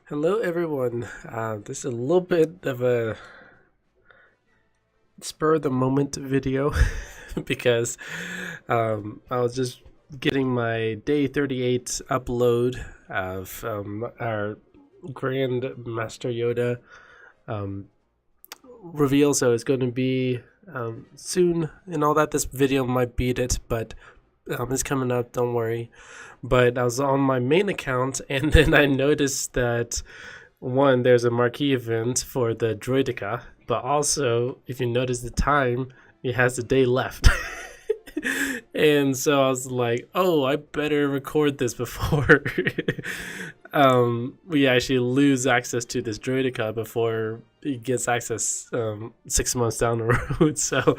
Hello everyone. This is a little bit of a spur of the moment video because I was just getting my day 38 upload of our Grand Master Yoda um, reveal, so it's going to be soon and all that. This video might beat it, but it's coming up, don't worry. But I was on my main account and then I noticed that one, there's a marquee event for the Droideka, but also if you notice the time, it has a day left. And so I was like, oh, I better record this before we actually lose access to this Droideka before it gets access 6 months down the road. So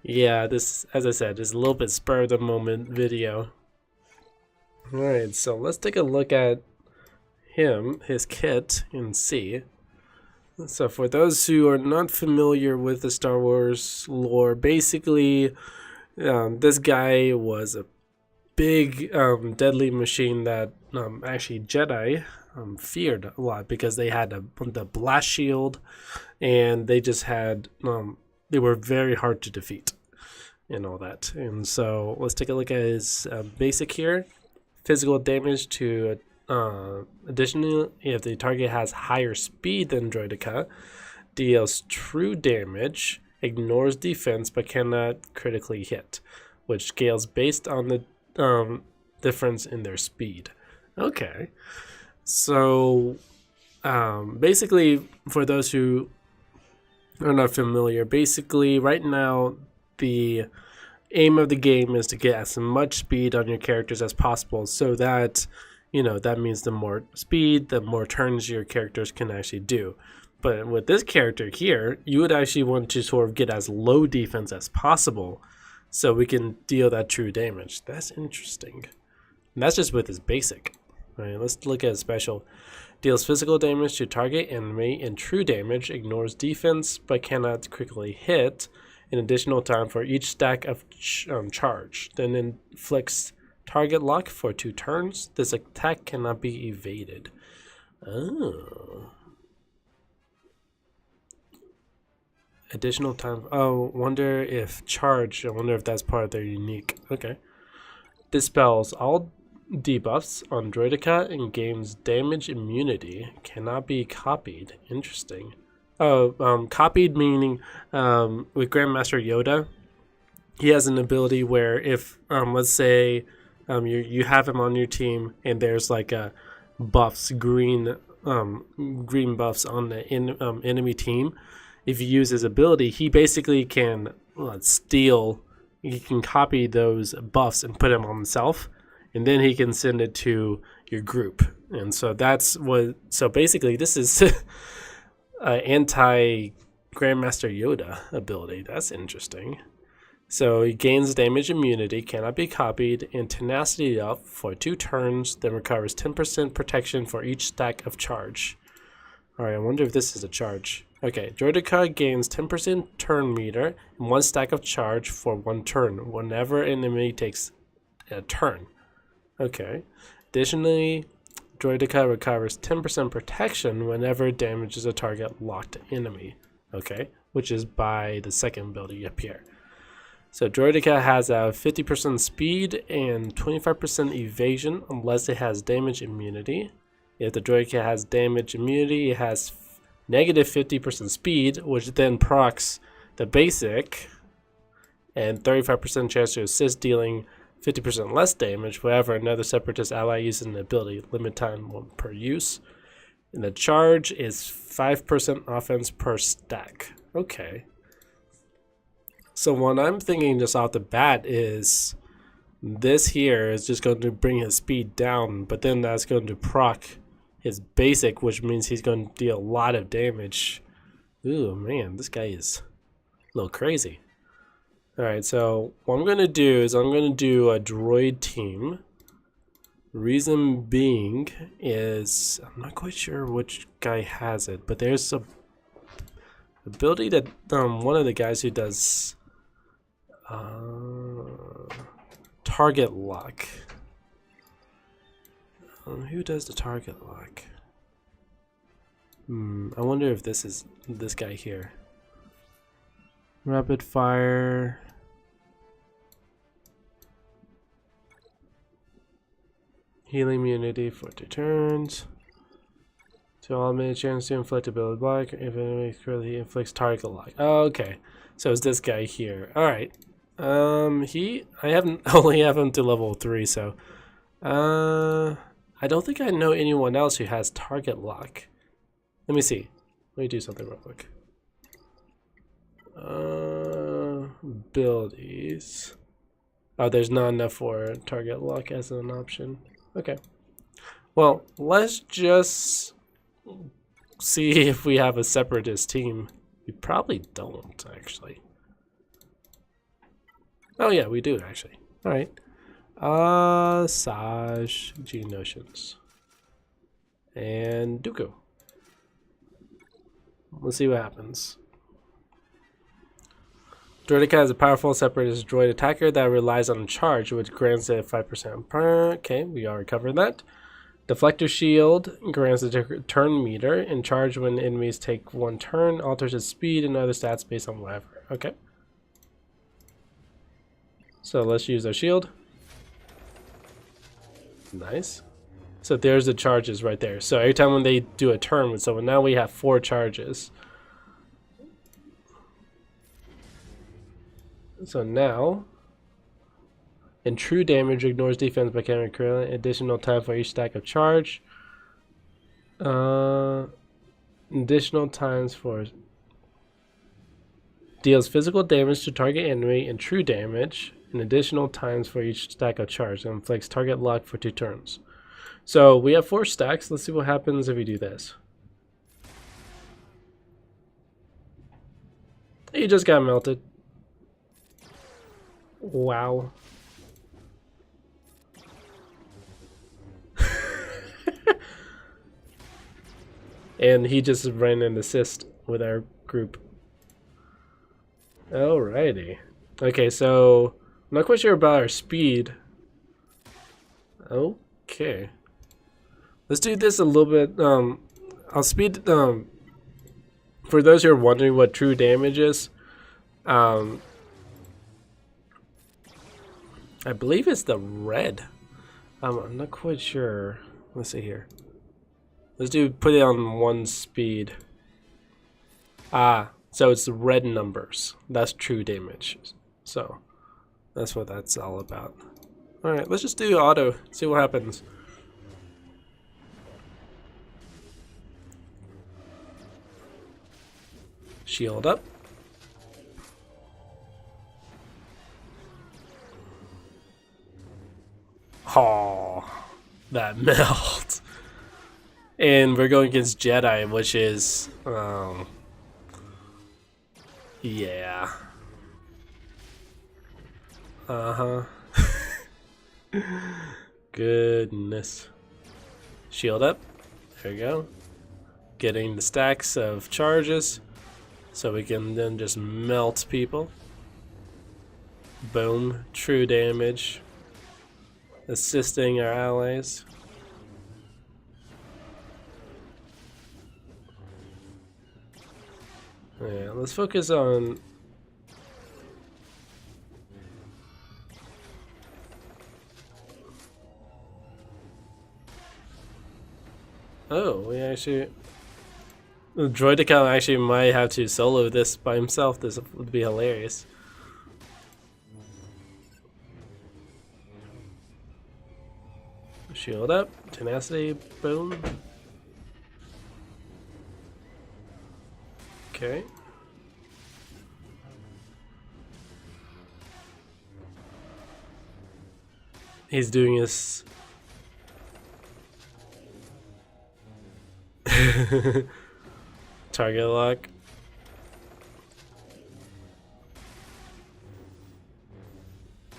yeah, this, as I said, is a little bit spur of the moment video. All right, so let's take a look at his kit, and see. So for those who are not familiar with the Star Wars lore, basically this guy was a big deadly machine that actually Jedi feared a lot because they had the blast shield, and they just had they were very hard to defeat and all that. And so let's take a look at his basic here. Physical damage to additionally, if the target has higher speed than Droideka, deals true damage, ignores defense but cannot critically hit, which scales based on the difference in their speed. Okay, so basically, for those who are not familiar, basically right now the aim of the game is to get as much speed on your characters as possible, so that that means the more speed, the more turns your characters can actually do. But with this character here, you would actually want to sort of get as low defense as possible so we can deal that true damage. That's interesting. And that's just with his basic. All right, let's look at his special. Deals physical damage to target enemy and true damage, ignores defense but cannot quickly hit, an additional time for each stack of charge. Then inflicts target lock for 2 turns. This attack cannot be evaded. Oh. Additional time. Oh, wonder if charge. I wonder if that's part of their unique. Okay. Dispels all debuffs on Droideka and gains damage immunity. Cannot be copied. Interesting. Oh, copied meaning with Grandmaster Yoda, he has an ability where if let's say you have him on your team and there's like a green buffs on the enemy team, if you use his ability, he basically can steal. He can copy those buffs and put them on himself, and then he can send it to your group. And so that's what. So basically, this is anti Grandmaster Yoda ability. That's interesting. So he gains damage immunity, cannot be copied, and tenacity up for 2 turns, then recovers 10% protection for each stack of charge. Alright, I wonder if this is a charge. Okay, Droideka gains 10% turn meter and 1 stack of charge for 1 turn, whenever an enemy takes a turn. Okay. Additionally, Droideka recovers 10% protection whenever it damages a target locked enemy. Okay, which is by the second ability up here. So Droideka has a 50% speed and 25% evasion unless it has damage immunity. If the Droideka has damage immunity, it has negative 50% speed, which then procs the basic, and 35% chance to assist, dealing 50% less damage whenever another separatist ally uses an ability. Limit time per use. And the charge is 5% offense per stack. Okay. So what I'm thinking just off the bat is this here is just going to bring his speed down, but then that's going to proc his basic, which means he's going to deal a lot of damage. Ooh, man, this guy is a little crazy. Alright, so what I'm going to do is I'm going to do a droid team. Reason being is, I'm not quite sure which guy has it, but there's a ability that one of the guys who does target lock. Who does the target lock? I wonder if this is this guy here. Rapid fire. Healing immunity for 2 turns. So all minute chance to inflict ability block if enemy currently inflicts target lock. Oh, okay. So it's this guy here. Alright. I haven't only have him to level 3, so I don't think I know anyone else who has target lock. Let me see. Let me do something real quick. Abilities. Oh, there's not enough for target lock as an option. Okay. Well, let's just see if we have a separatist team. We probably don't, actually. Oh yeah, we do actually. All right. Saj, G Notions, and Dooku. Let's see what happens. Droideka is a powerful separatist droid attacker that relies on charge, which grants it 5%. Okay, we already covered that. Deflector shield grants a turn meter, and charge when enemies take 1 turn, alters its speed and other stats based on whatever. Okay. So let's use our shield. Nice. So there's the charges right there. So every time when they do a turn, so now we have 4 charges. So now, and true damage ignores defense by carrying equivalent additional time for each stack of charge. Additional times for deals physical damage to target enemy and true damage, and additional times for each stack of charge, and inflicts target lock for 2 turns. So we have 4 stacks. Let's see what happens if we do this. He just got melted. Wow. And he just ran an assist with our group. Alrighty. Okay, so I'm not quite sure about our speed. Okay. Let's do this a little bit. I'll speed. For those who are wondering what true damage is, I believe it's the red. I'm not quite sure. Let's see here. Let's put it on 1 speed. So it's the red numbers. That's true damage. So that's what that's all about. Alright, let's just do auto. See what happens. Shield up. Oh, that melt. And we're going against Jedi, which is, yeah. Goodness. Shield up. There we go. Getting the stacks of charges so we can then just melt people. Boom. True damage. Assisting our allies. Yeah, let's focus on we actually Droideka actually might have to solo this by himself. This would be hilarious. Shield up, tenacity, boom. Okay. He's doing his target lock.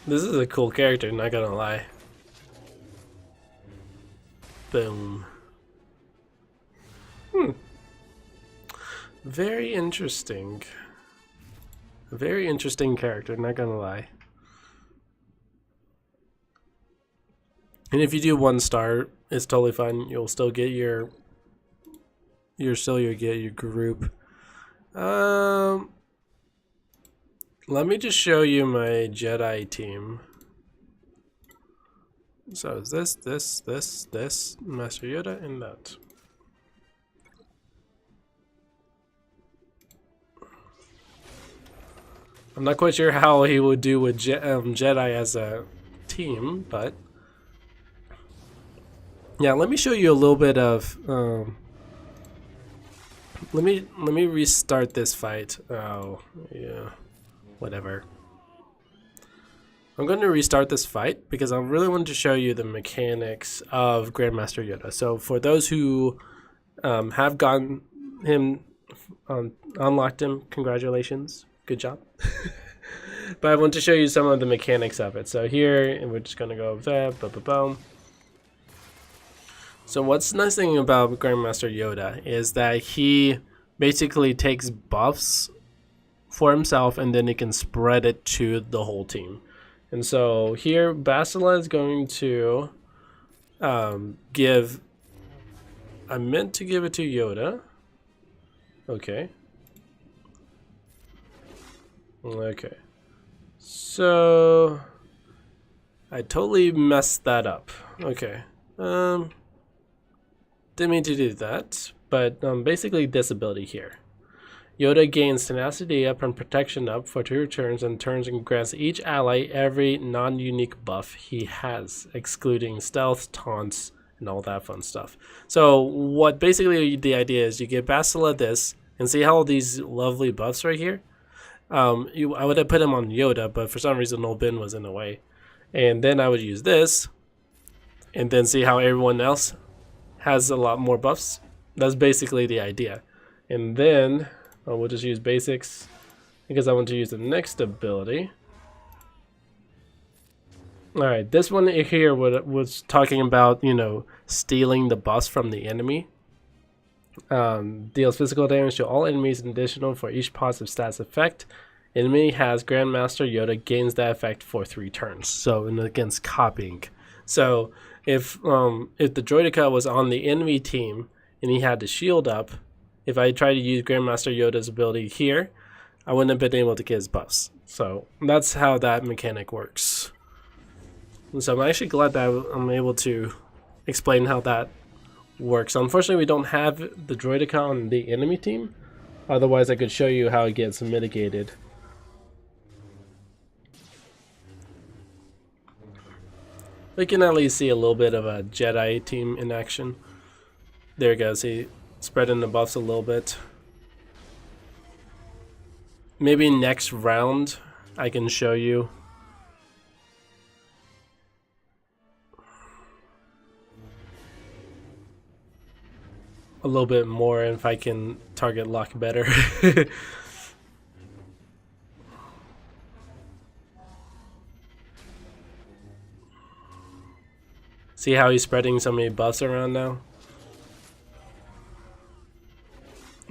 This is a cool character, not gonna lie. Boom. Very interesting. A very interesting character, not gonna lie. And if you do 1 star, it's totally fine. You'll still get your you get your group. Let me just show you my Jedi team. So it's this, Master Yoda, and that. I'm not quite sure how he would do with Jedi as a team, but yeah, let me show you a little bit of. Let me restart this fight. Oh yeah, whatever. I'm going to restart this fight because I really wanted to show you the mechanics of Grandmaster Yoda. So for those who have gotten him, unlocked him, congratulations, good job. But I want to show you some of the mechanics of it. So here, and we're just going to go over there, boom. So what's the nice thing about Grandmaster Yoda is that he basically takes buffs for himself and then he can spread it to the whole team. And so here, Bastila is going to give. I meant to give it to Yoda. Okay. Okay. So I totally messed that up. Okay. Didn't mean to do that, but basically this ability here. Yoda gains tenacity up and protection up for 2 turns and grants each ally every non-unique buff he has, excluding stealth, taunts, and all that fun stuff. So what basically the idea is, you give Bastila this, and see how all these lovely buffs right here? I would have put him on Yoda, but for some reason Old Ben was in the way. And then I would use this, and then see how everyone else has a lot more buffs. That's basically the idea. And then we'll just use basics because I want to use the next ability. Alright, this one here was talking about, you know, stealing the buffs from the enemy. Deals physical damage to all enemies additional for each positive stats effect. Enemy has Grandmaster Yoda gains that effect for 3 turns. So, and against copying. So, if the Droideka was on the enemy team and he had the shield up, if I tried to use Grandmaster Yoda's ability here, I wouldn't have been able to get his buffs. So that's how that mechanic works. And so I'm actually glad that I'm able to explain how that works. Unfortunately, we don't have the Droideka on the enemy team. Otherwise, I could show you how it gets mitigated. We can at least see a little bit of a Jedi team in action. There you go, see, spreading the buffs a little bit. Maybe next round I can show you. A little bit more if I can target lock better. See how he's spreading so many buffs around now?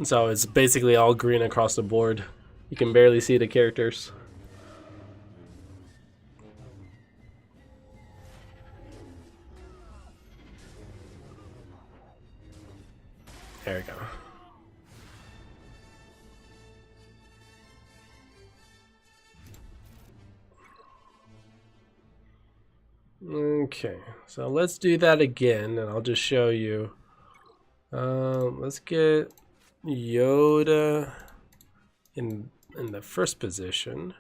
So it's basically all green across the board. You can barely see the characters. There we go. Okay, so let's do that again, and I'll just show you. Let's get Yoda in the first position,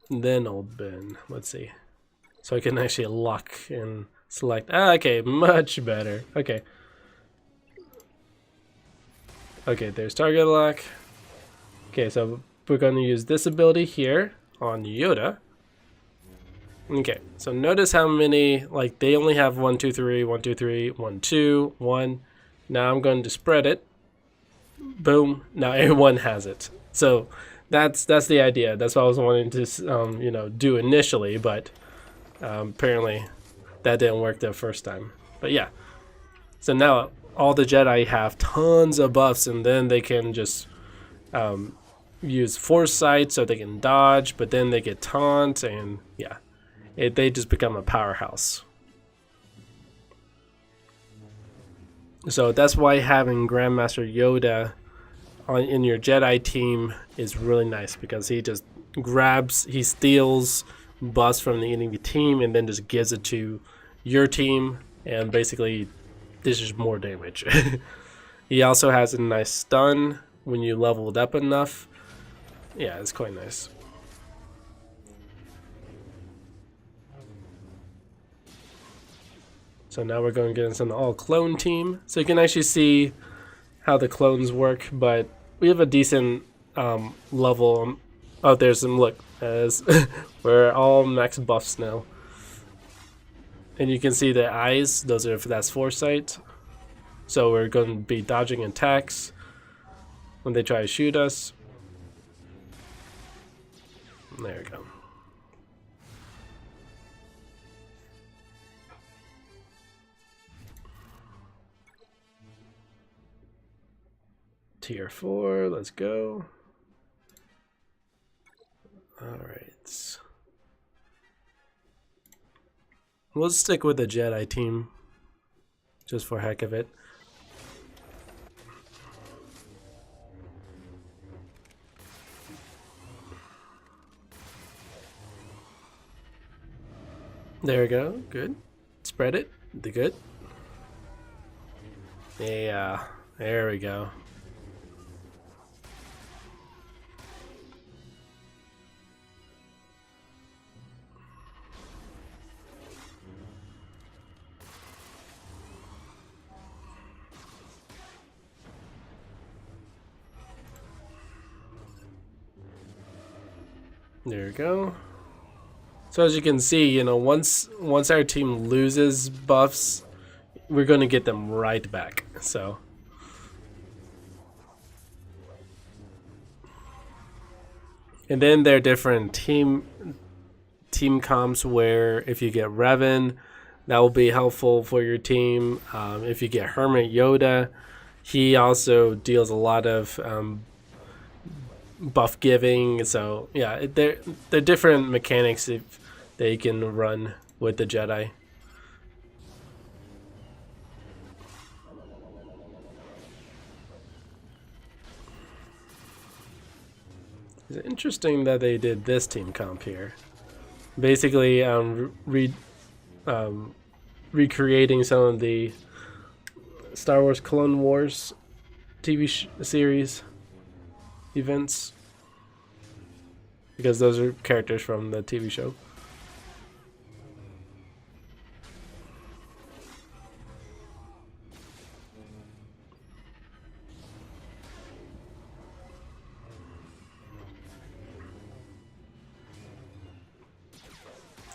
then Old Ben. Let's see, so I can actually lock and select. Okay, much better. Okay, there's target lock. Okay, so we're going to use this ability here on Yoda. Okay, so notice how many, like, they only have 1, 2, 3, 1, 2, 3, 1, 2, 1. Now I'm going to spread it. Boom. Now everyone has it. So that's the idea. That's what I was wanting to you know, do initially, but apparently that didn't work the first time. But yeah. So now all the Jedi have tons of buffs, and then they can just use foresight so they can dodge, but then they get taunt, and yeah. They just become a powerhouse. So that's why having Grandmaster Yoda in your Jedi team is really nice, because he just he steals buffs from the enemy team and then just gives it to your team, and basically this is more damage. He also has a nice stun when you leveled up enough. Yeah, it's quite nice. So now we're going to get into an all clone team. So you can actually see how the clones work, but we have a decent level. Oh, there's some, look, as we're all max buffs now. And you can see the eyes, that's foresight. So we're going to be dodging attacks when they try to shoot us. There we go. Tier 4, let's go. Alright. We'll stick with the Jedi team, just for heck of it. There we go, good. Spread it, the good. Yeah, there we go. There we go. So as you can see, you know, once our team loses buffs, we're going to get them right back. So and then there are different team comps where if you get Revan, that will be helpful for your team. If you get Hermit Yoda, he also deals a lot of buff giving. So yeah, they're different mechanics if they can run with the Jedi. It's interesting that they did this team comp here. Basically, recreating some of the Star Wars Clone Wars TV series events, because those are characters from the TV show.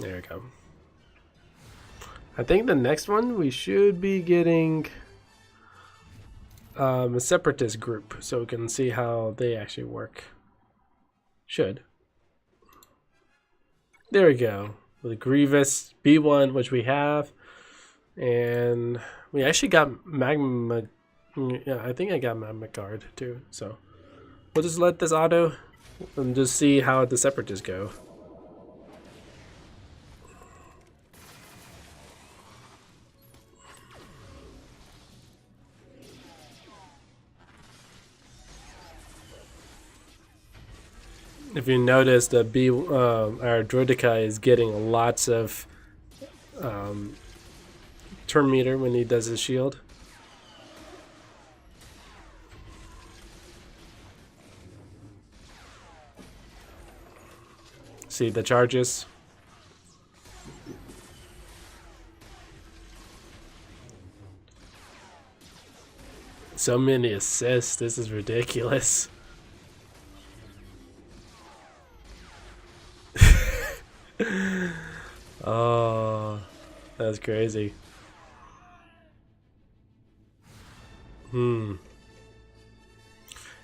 There we go. I think the next one we should be getting a separatist group, so we can see how they actually work. Should. There we go. With Grievous B1, which we have, and we actually got Magma. Yeah, I think I got Magma Guard too. So we'll just let this auto and just see how the separatists go. If you notice, the our Droideka is getting lots of turn meter when he does his shield. See the charges. So many assists. This is ridiculous. Oh, that's crazy.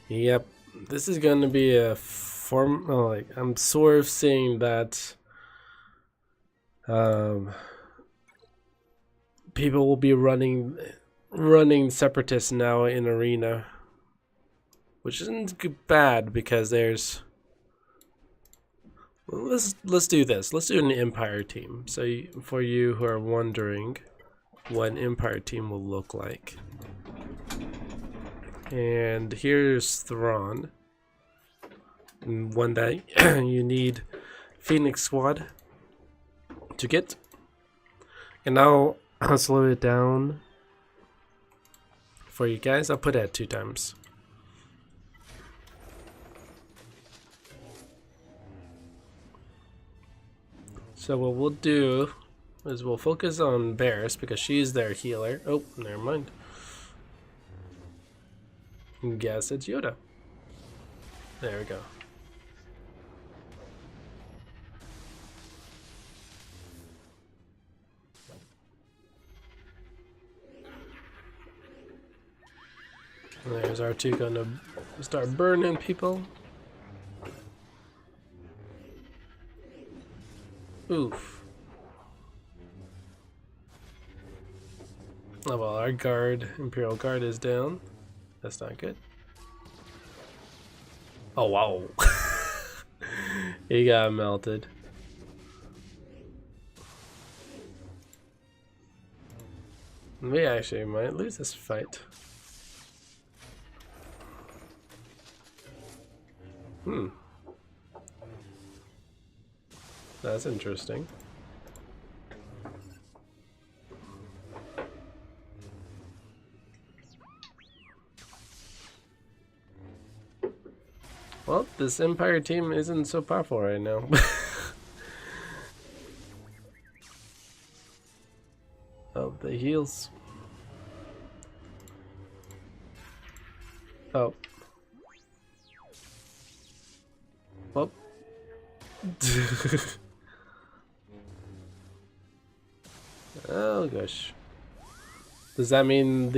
Yep, this is going to be a form. Oh, like I'm sort of seeing that people will be running separatists now in arena, which isn't bad because there's. Let's do this. Let's do an Empire team. So for you who are wondering, what an Empire team will look like. And here's Thrawn, and one that you need Phoenix Squad to get. And now I'll slow it down for you guys. I'll put it at 2 times. So what we'll do is we'll focus on Barris because she's their healer. Oh, never mind. Guess it's Yoda. There we go. There's R2 gonna start burning people. Oof. Oh well, our guard, Imperial Guard, is down. That's not good. Oh wow. He got melted. We actually might lose this fight. That's interesting. Well, this Empire team isn't so powerful right now. Oh, the heals. Oh. Well. Oh gosh. Does that mean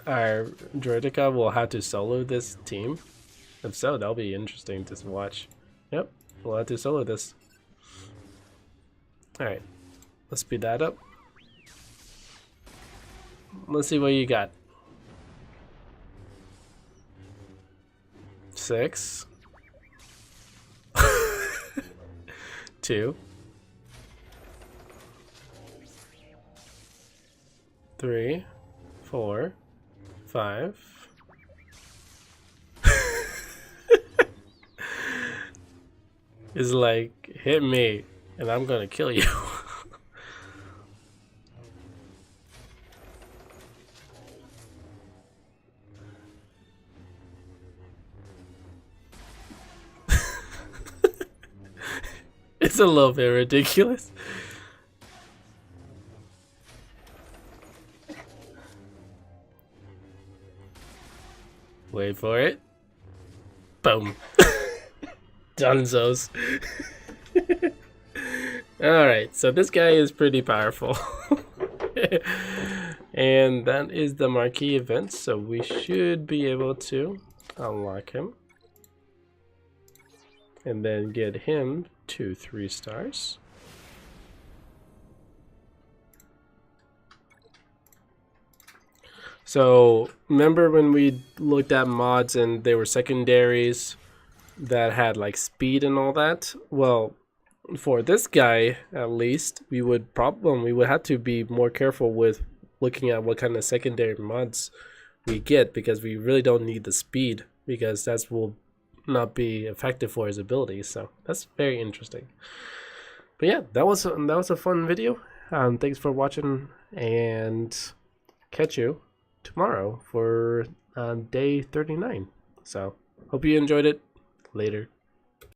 our Droideka will have to solo this team? If so, that'll be interesting to watch. Yep, we'll have to solo this. Alright, let's speed that up. Let's see what you got. 6. 2. 3, 4, 5. It's like, hit me and I'm gonna kill you. It's a little bit ridiculous. Wait for it. Boom. Dunzos. Alright, so this guy is pretty powerful. And that is the marquee event, so we should be able to unlock him. And then get him to 3 stars. So remember when we looked at mods and they were secondaries that had like speed and all that? Well, for this guy at least, we would have to be more careful with looking at what kind of secondary mods we get, because we really don't need the speed, because that will not be effective for his abilities. So that's very interesting. But yeah, that was a fun video. Thanks for watching, and catch you tomorrow for day 39. So hope you enjoyed it. Later.